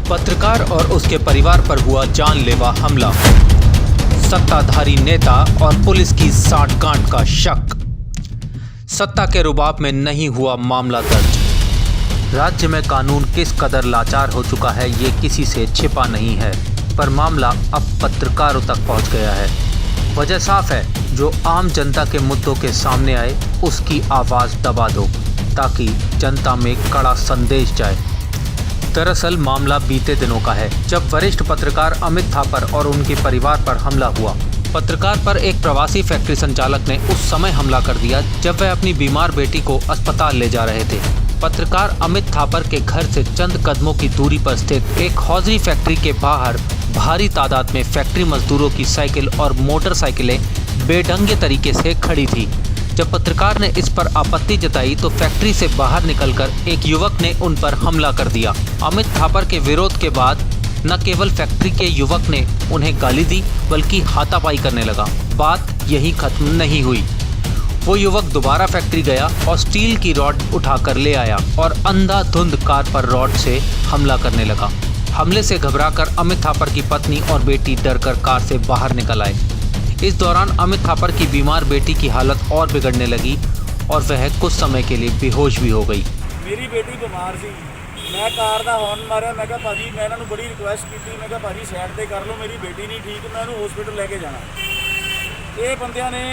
पत्रकार और उसके परिवार पर हुआ जानलेवा हमला। सत्ताधारी नेता और पुलिस की साठगांठ का शक। सत्ता के रुबाब में नहीं हुआ मामला दर्ज। राज्य में कानून किस कदर लाचार हो चुका है ये किसी से छिपा नहीं है, पर मामला अब पत्रकारों तक पहुंच गया है। वजह साफ है, जो आम जनता के मुद्दों के सामने आए उसकी आवाज़ दबा दो, ताकि जनता में कड़ा संदेश जाए। दरअसल मामला बीते दिनों का है, जब वरिष्ठ पत्रकार अमित थापर और उनके परिवार पर हमला हुआ। पत्रकार पर एक प्रवासी फैक्ट्री संचालक ने उस समय हमला कर दिया जब वह अपनी बीमार बेटी को अस्पताल ले जा रहे थे। पत्रकार अमित थापर के घर से चंद कदमों की दूरी पर स्थित एक हौजरी फैक्ट्री के बाहर भारी तादाद में फैक्ट्री मजदूरों की साइकिल और मोटरसाइकिलें बेढंगे तरीके से खड़ी थी। जब पत्रकार ने इस पर आपत्ति जताई तो फैक्ट्री से बाहर निकलकर एक युवक ने उन पर हमला कर दिया। अमित थापर के विरोध के बाद न केवल फैक्ट्री के युवक ने उन्हें गाली दी, बल्कि हाथापाई करने लगा। बात यही खत्म नहीं हुई। वो युवक दोबारा फैक्ट्री गया और स्टील की रॉड उठाकर ले आया और अंधाधुंध कार पर रॉड से हमला करने लगा। हमले से घबराकर अमित थापर की पत्नी और बेटी डरकर कार से बाहर निकल आए। इस दौरान अमित थापर की बीमार बेटी की हालत और बिगड़ने लगी और वह कुछ समय के लिए बेहोश भी हो गई। मेरी बेटी बीमार सी, मैं कार का हॉर्न मारा। मैं कहा भाजी, मैं इन्होंने बड़ी रिक्वेस्ट की, मैं कहा भाजी साइड पे कर लो, मेरी बेटी नहीं ठीक, मैं इन्होंने हॉस्पिटल लेके जाना। ये बंदियां ने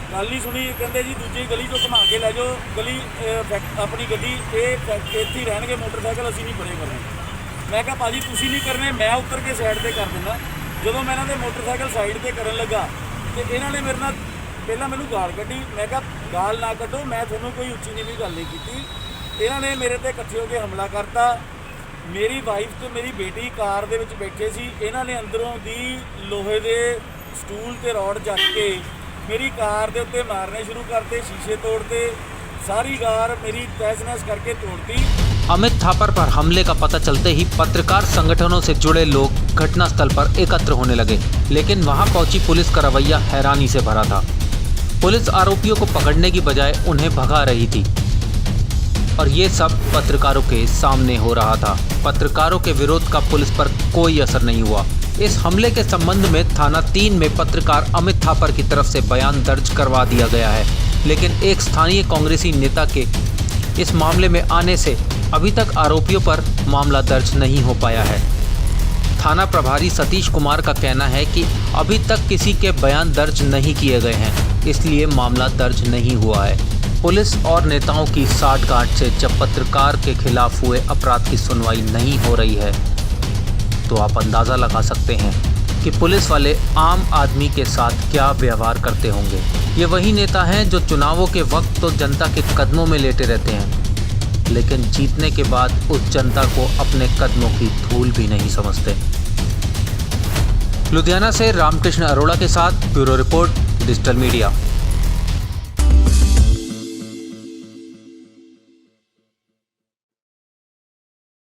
गल नहीं सुनी, कहते जी दूजी गली चो घुमा के लै जाओ, गली अपनी गड्डी इत्थे ही रहणगे, मोटरसाइकिल असीं नहीं परे करने। मैं कहा भाजी तुसीं नहीं करने, मैं उतर के साइड पर कर देना। जो मैं इन्होंने मोटरसाइकिल साइड पर करन लगा तो इन्होंने मेरे नाल पहला मैनू गाल कड्डी। मैं कहा गाल ना कड्डो, मैं थोनों कोई उच्ची नीवीं गल नहीं की। इन्होंने मेरे ते इकट्ठे होकर हमला करता। मेरी वाइफ तो मेरी बेटी कार दे विच बैठे सी, इन्होंने अंदरों दी लोहे दे स्टूल ते रॉड चक के मेरी कार दे उत्ते मारने शुरू करते, शीशे तोड़ते, सारी कार मेरी तहस नहस करके तोड़ती। अमित थापर पर हमले का पता चलते ही पत्रकार संगठनों से जुड़े लोग घटनास्थल पर एकत्र होने लगे, लेकिन वहां पहुंची पुलिस का रवैया हैरानी से भरा था। पुलिस आरोपियों को पकड़ने की बजाय उन्हें भगा रही थी और ये सब पत्रकारों के सामने हो रहा था। पत्रकारों के विरोध का पुलिस पर कोई असर नहीं हुआ। इस हमले के संबंध में थाना 3 में पत्रकार अमित थापर की तरफ से बयान दर्ज करवा दिया गया है, लेकिन एक स्थानीय कांग्रेसी नेता के इस मामले में आने से अभी तक आरोपियों पर मामला दर्ज नहीं हो पाया है। थाना प्रभारी सतीश कुमार का कहना है कि अभी तक किसी के बयान दर्ज नहीं किए गए हैं, इसलिए मामला दर्ज नहीं हुआ है। पुलिस और नेताओं की साठगांठ से जब पत्रकार के खिलाफ हुए अपराध की सुनवाई नहीं हो रही है, तो आप अंदाज़ा लगा सकते हैं कि पुलिस वाले आम आदमी के साथ क्या व्यवहार करते होंगे। ये वही नेता हैं जो चुनावों के वक्त तो जनता के कदमों में लेटे रहते हैं, लेकिन जीतने के बाद उस जनता को अपने कदमों की धूल भी नहीं समझते। लुधियाना से रामकृष्ण अरोड़ा के साथ ब्यूरो रिपोर्ट, डिजिटल मीडिया।